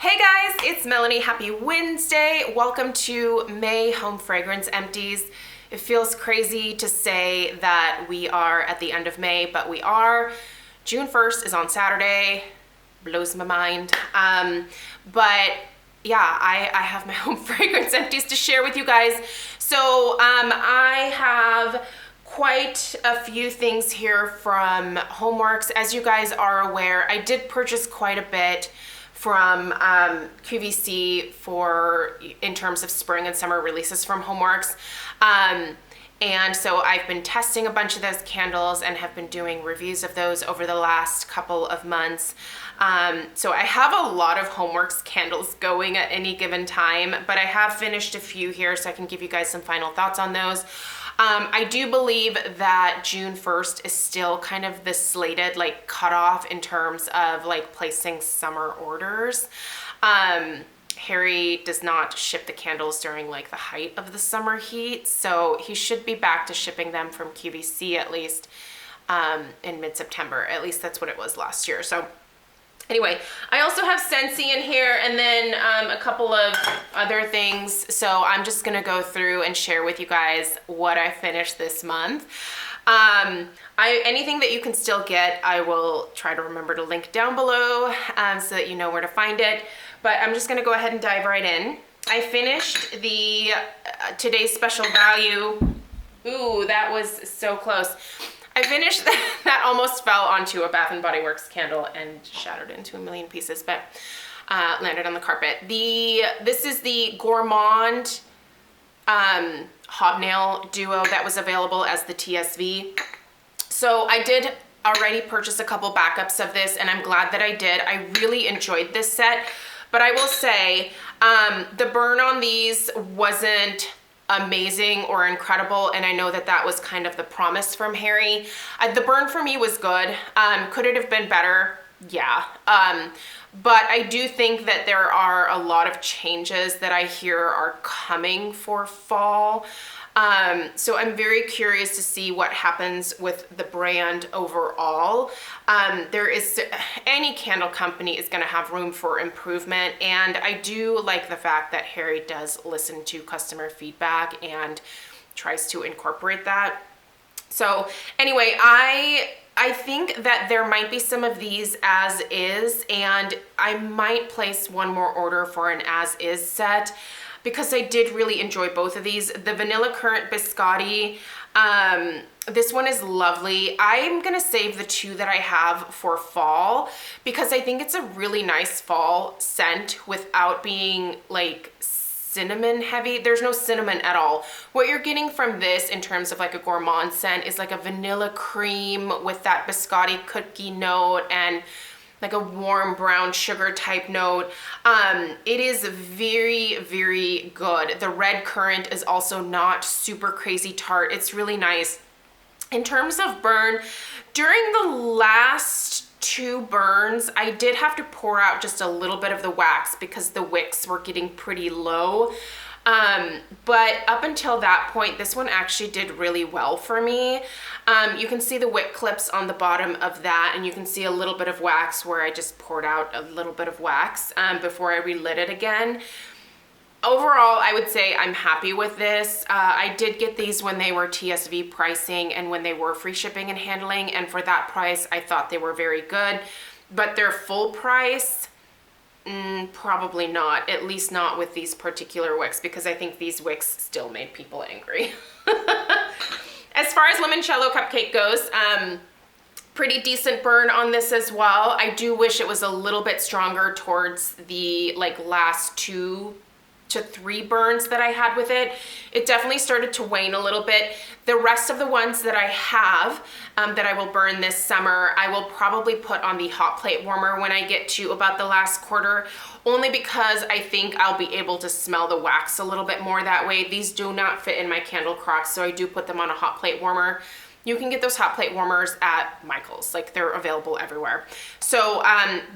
Hey guys, it's Melanie. Happy Wednesday. Welcome to May Home Fragrance Empties. It feels crazy to say that we are at the end of May, but we are. June 1st is on Saturday. Blows my mind. But yeah, I have my home fragrance empties to share with you guys. So I have quite a few things here from Homeworx. As you guys are aware, I did purchase quite a bit from QVC in terms of spring and summer releases from Homeworx. And so I've been testing a bunch of those candles and have been doing reviews of those over the last couple of months. So I have a lot of Homeworx candles going at any given time, but I have finished a few here so I can give you guys some final thoughts on those. I do believe that June 1st is still kind of the slated cutoff in terms of placing summer orders. Harry does not ship the candles during the height of the summer heat, so he should be back to shipping them from QVC at least in mid-September. At least that's what it was last year. So anyway, I also have Scentsy in here and then a couple of other things. So I'm just gonna go through and share with you guys what I finished this month. Anything that you can still get, I will try to remember to link down below so that you know where to find it. But I'm just gonna go ahead and dive right in. I finished the Today's Special Value. Ooh, that was so close. I finished that almost fell onto a Bath & Body Works candle and shattered into a million pieces, but landed on the carpet. This is the Gourmand Hobnail Duo that was available as the TSV. So I did already purchase a couple backups of this, and I'm glad that I did. I really enjoyed this set, but I will say the burn on these wasn't amazing or incredible, and I know that that was kind of the promise from Harry. The burn for me was good. Could it have been better? Yeah. But I do think that there are a lot of changes that I hear are coming for fall. So I'm very curious to see what happens with the brand overall. Any candle company is going to have room for improvement, and I do like the fact that Harry does listen to customer feedback and tries to incorporate that. So anyway, I think that there might be some of these as is, and I might place one more order for an as is set, because I did really enjoy both of these. The Vanilla Currant Biscotti, this one is lovely. I'm gonna save the two that I have for fall because I think it's a really nice fall scent without being cinnamon heavy. There's no cinnamon at all. What you're getting from this in terms of a gourmand scent is a vanilla cream with that biscotti cookie note and a warm brown sugar type note. It is very, very good. The red currant is also not super crazy tart. It's really nice. In terms of burn, during the last two burns, I did have to pour out just a little bit of the wax because the wicks were getting pretty low. But up until that point, this one actually did really well for me. You can see the wick clips on the bottom of that, and you can see a little bit of wax where I just poured out a little bit of wax before I relit it again. Overall, I would say I'm happy with this. I did get these when they were TSV pricing and when they were free shipping and handling, and for that price, I thought they were very good. But their full price, probably not, at least not with these particular wicks, because I think these wicks still made people angry. As far as limoncello cupcake goes, pretty decent burn on this as well. I do wish it was a little bit stronger towards the last 2 to 3 burns that I had with it. It definitely started to wane a little bit. The rest of the ones that I have that I will burn this summer, I will probably put on the hot plate warmer when I get to about the last quarter, only because I think I'll be able to smell the wax a little bit more that way. These do not fit in my candle crocks, so I do put them on a hot plate warmer. you can get those hot plate warmers at Michael's. Like, they're available everywhere. So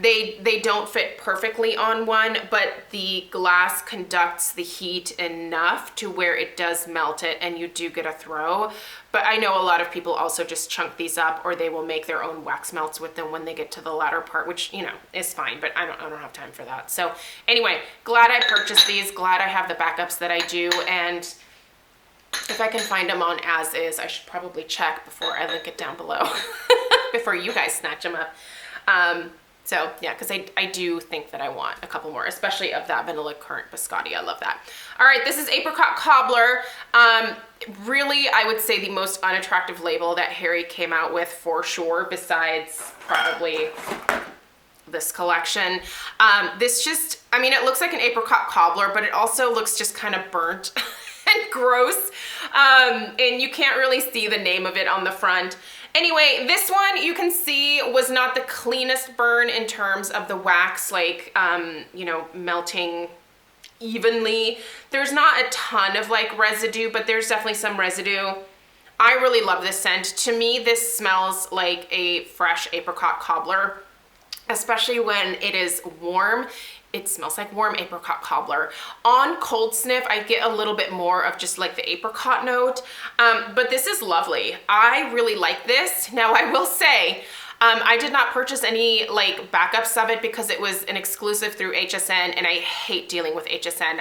they don't fit perfectly on one, but the glass conducts the heat enough to where it does melt it and you do get a throw. But I know a lot of people also just chunk these up, or they will make their own wax melts with them when they get to the latter part, which, you know, is fine, but I don't have time for that. So anyway, glad I purchased these, glad I have the backups that I do, and if I can find them on as is, I should probably check before I link it down below before you guys snatch them up. So yeah, because I do think that I want a couple more, especially of that vanilla currant biscotti. I love that. All right, this is Apricot Cobbler. Really, I would say the most unattractive label that Harry came out with for sure, besides probably this collection. This just, I mean, it looks like an apricot cobbler, but it also looks just kind of burnt and gross. And you can't really see the name of it on the front. Anyway, this one you can see was not the cleanest burn in terms of the wax, like, you know, melting evenly. There's not a ton of like residue, but there's definitely some residue. I really love this scent. To me, this smells like a fresh apricot cobbler, especially when it is warm. It smells like warm apricot cobbler. On cold sniff, I get a little bit more of just like the apricot note, but this is lovely. I really like this. Now I will say, I did not purchase any like backups of it because it was an exclusive through HSN, and I hate dealing with HSN.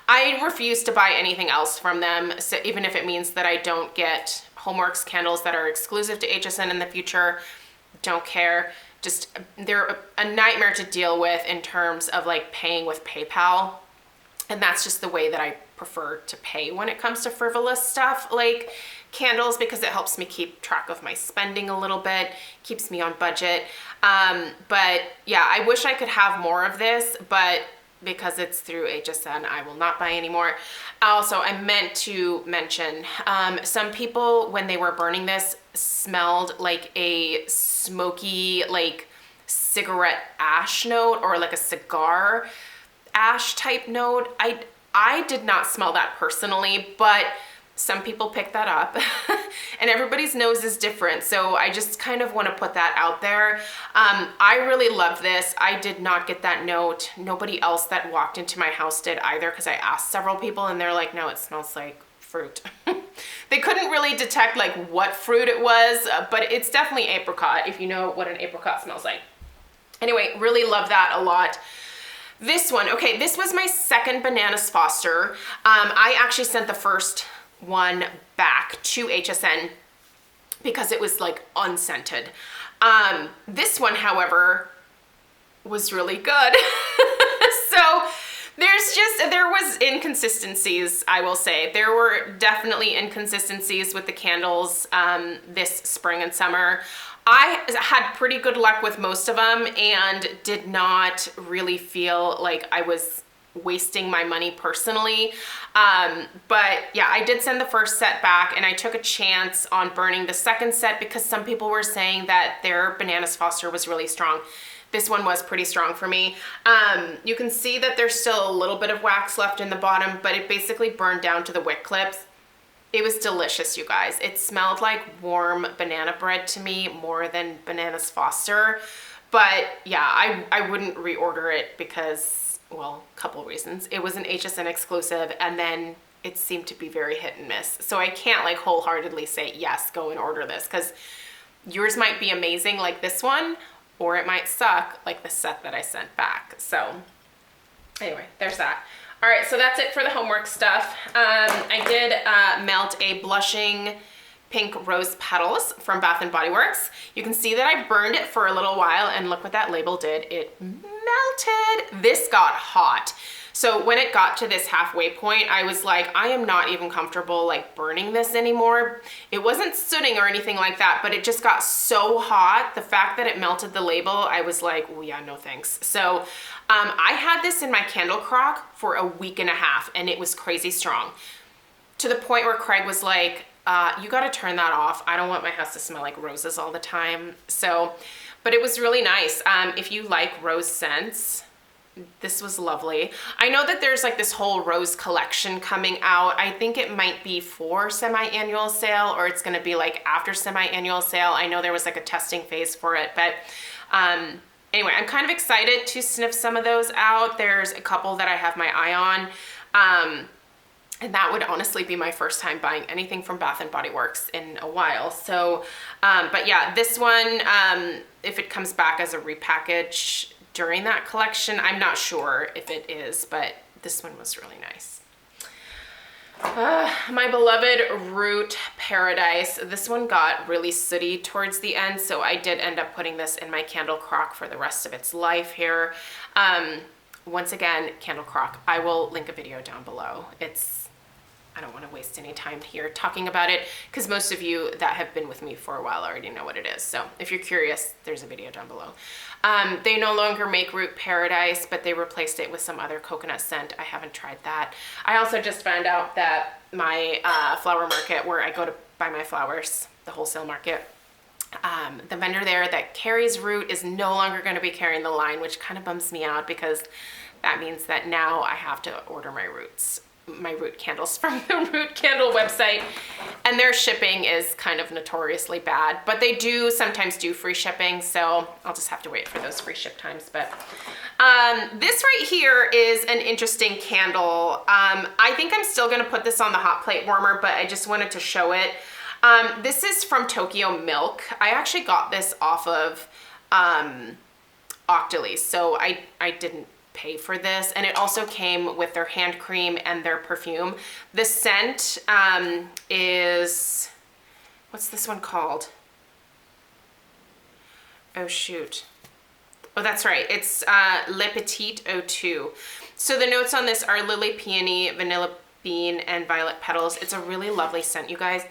I refuse to buy anything else from them, so even if it means that I don't get Homeworx candles that are exclusive to HSN in the future, don't care. Just, they're a nightmare to deal with in terms of like paying with PayPal. And that's just the way that I prefer to pay when it comes to frivolous stuff like candles, because it helps me keep track of my spending a little bit, keeps me on budget. But yeah, I wish I could have more of this, but because it's through HSN, I will not buy anymore. Also, I meant to mention, some people, when they were burning this, smelled like a smoky, like cigarette ash note, or like a cigar ash type note. I did not smell that personally, but some people pick that up and everybody's nose is different. So I just kind of want to put that out there. I really love this. I did not get that note. Nobody else that walked into my house did either, because I asked several people and they're like, no, it smells like fruit. They couldn't really detect like what fruit it was, but it's definitely apricot, if you know what an apricot smells like. Anyway, really love that a lot. This one, okay, this was my second Bananas Foster. I actually sent the first one back to HSN because it was like unscented. This one, however, was really good. So there was inconsistencies, I will say. There were definitely inconsistencies with the candles this spring and summer. I had pretty good luck with most of them and did not really feel like I was wasting my money personally. But yeah, I did send the first set back, and I took a chance on burning the second set because some people were saying that their Bananas Foster was really strong. This one was pretty strong for me. You can see that there's still a little bit of wax left in the bottom, but it basically burned down to the wick clips. It was delicious, you guys. It smelled like warm banana bread to me more than Bananas Foster. But yeah, I wouldn't reorder it because, well, a couple reasons. It was an HSN exclusive, and then it seemed to be very hit and miss. So I can't like wholeheartedly say, yes, go and order this, because yours might be amazing like this one, or it might suck like the set that I sent back. So anyway, there's that. All right, so that's it for the Homeworx stuff. I did melt a blushing pink rose petals from Bath & Body Works. You can see that I burned it for a little while, and look what that label did. It melted. This got hot. So when it got to this halfway point, I was like, I am not even comfortable like burning this anymore. It wasn't sooting or anything like that, but it just got so hot. The fact that it melted the label, I was like, oh yeah, no thanks. So I had this in my candle crock for a week and a half, and it was crazy strong, to the point where Craig was like, you got to turn that off. I don't want my house to smell like roses all the time. So, but it was really nice. If you like rose scents, this was lovely. I know that there's like this whole rose collection coming out. I think it might be for semi-annual sale, or it's gonna be like after semi-annual sale. I know there was like a testing phase for it, but anyway, I'm kind of excited to sniff some of those out. There's a couple that I have my eye on. And that would honestly be my first time buying anything from Bath & Body Works in a while. So, but yeah, this one, if it comes back as a repackage during that collection, I'm not sure if it is, but this one was really nice. My beloved Root Paradise. This one got really sooty towards the end, so I did end up putting this in my candle crock for the rest of its life here. Once again, candle crock. I will link a video down below. I don't want to waste any time here talking about it because most of you that have been with me for a while already know what it is. So if you're curious, there's a video down below. They no longer make Root Paradise, but they replaced it with some other coconut scent. I haven't tried that. I also just found out that my flower market where I go to buy my flowers, the wholesale market, the vendor there that carries Root is no longer going to be carrying the line, which kind of bums me out because that means that now I have to order my Root candles from the Root Candle website, and their shipping is kind of notoriously bad, but they do sometimes do free shipping, so I'll just have to wait for those free ship times. But this right here is an interesting candle. I think I'm still gonna put this on the hot plate warmer, but I just wanted to show it. This is from Tokyo Milk. I actually got this off of Octoly, so I didn't pay for this, and it also came with their hand cream and their perfume. The scent is, what's this one called? Oh shoot. Oh, that's right. It's Le Petit 02. So the notes on this are lily peony, vanilla bean, and violet petals. It's a really lovely scent, you guys,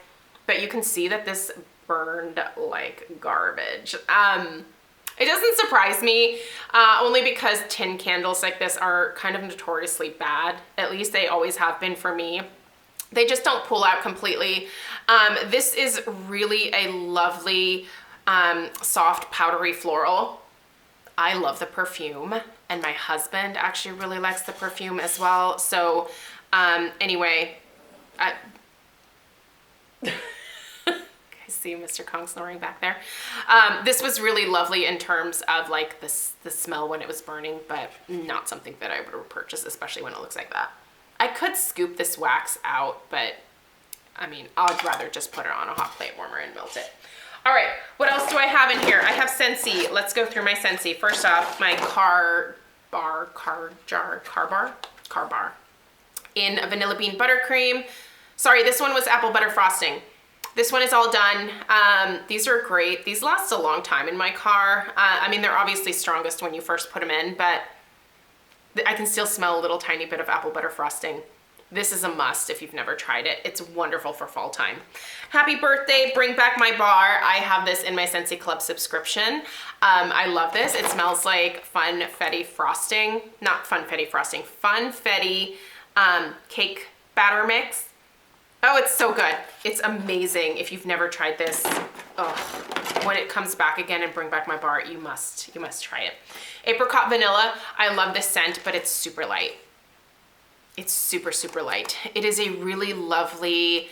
but you can see that this burned like garbage. It doesn't surprise me, only because tin candles like this are kind of notoriously bad. At least they always have been for me. They just don't pull out completely. This is really a lovely, soft, powdery floral. I love the perfume, and my husband actually really likes the perfume as well. So anyway, see Mr. Kong snoring back there. This was really lovely in terms of like the smell when it was burning, but not something that I would repurchase, especially when it looks like that. I could scoop this wax out, but I mean, I'd rather just put it on a hot plate warmer and melt it. All right, what else do I have in here? I have Scentsy. Let's go through my Scentsy. First off, my car bar in a vanilla bean buttercream. Sorry, this one was apple butter frosting. This one is all done. These are great. These last a long time in my car. I mean, they're obviously strongest when you first put them in, but I can still smell a little tiny bit of apple butter frosting. This is a must if you've never tried it. It's wonderful for fall time. Happy birthday, bring back my bar. I have this in my Scentsy Club subscription. I love this. It smells like funfetti frosting. Not funfetti frosting, funfetti cake batter mix. Oh, it's so good. It's amazing. If you've never tried this, when it comes back again and bring back my bar, you must try it. Apricot vanilla. I love this scent, but it's super light. It's super, super light. It is a really lovely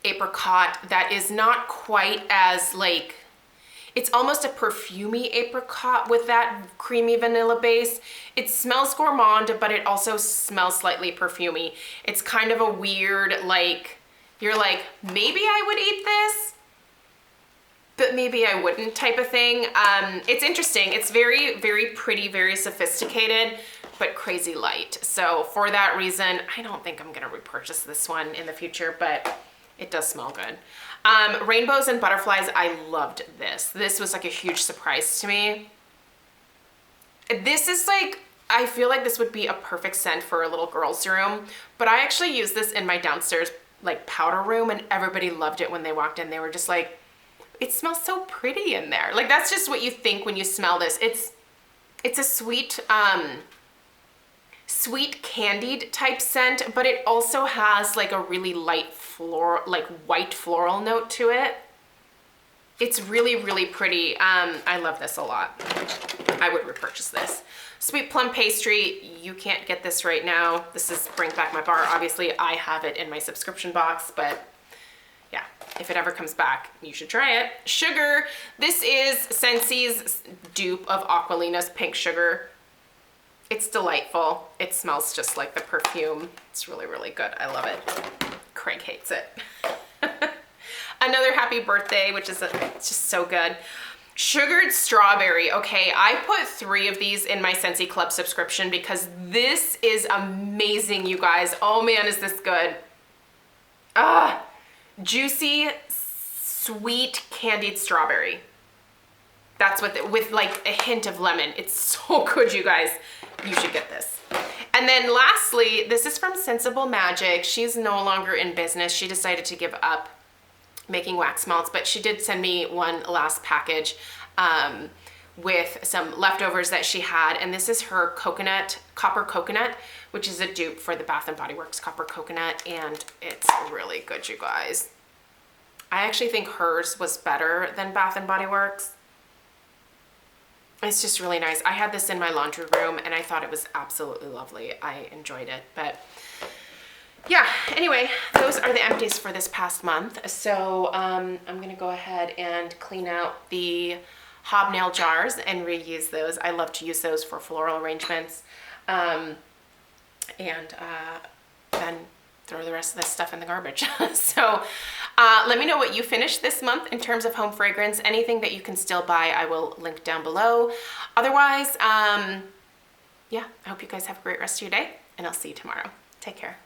apricot that is not quite as like, it's almost a perfumey apricot with that creamy vanilla base. It smells gourmand, but it also smells slightly perfumey. It's kind of a weird, like, you're like, maybe I would eat this, but maybe I wouldn't type of thing. It's interesting. It's very, very pretty, very sophisticated, but crazy light. So for that reason, I don't think I'm gonna repurchase this one in the future, but it does smell good. Rainbows and butterflies, I loved this. This was like a huge surprise to me. This is like, I feel like this would be a perfect scent for a little girl's room, but I actually used this in my downstairs like powder room, and everybody loved it when they walked in. They were just like, it smells so pretty in there. Like that's just what you think when you smell this. It's a sweet, sweet candied type scent, but it also has like a really light floral, like white floral note to it. It's really, really pretty. I love this a lot. I would repurchase this. Sweet Plum Pastry, you can't get this right now. This is Bring Back My Bar. Obviously, I have it in my subscription box, but yeah, if it ever comes back, you should try it. Sugar, this is Scentsy's dupe of Aqualina's Pink Sugar. It's delightful. It smells just like the perfume. It's really, really good. I love it. Craig hates it. Another Happy Birthday, which is it's just so good. Sugared Strawberry. Okay, I put 3 of these in my Scentsy Club subscription because this is amazing, you guys. Oh man, is this good. Juicy, sweet candied strawberry. That's what, with like a hint of lemon. It's so good, you guys. You should get this. And then lastly, this is from Sensible Magic. She's no longer in business. She decided to give up making wax melts, but she did send me one last package with some leftovers that she had. And this is her copper coconut, which is a dupe for the Bath & Body Works copper coconut. And it's really good, you guys. I actually think hers was better than Bath & Body Works. It's just really nice. I had this in my laundry room and I thought it was absolutely lovely. I enjoyed it, but yeah, anyway, those are the empties for this past month. So I'm gonna go ahead and clean out the hobnail jars and reuse those. I love to use those for floral arrangements. And then throw the rest of this stuff in the garbage. So let me know what you finished this month in terms of home fragrance. Anything that you can still buy, I will link down below. Otherwise, yeah, I hope you guys have a great rest of your day and I'll see you tomorrow. Take care.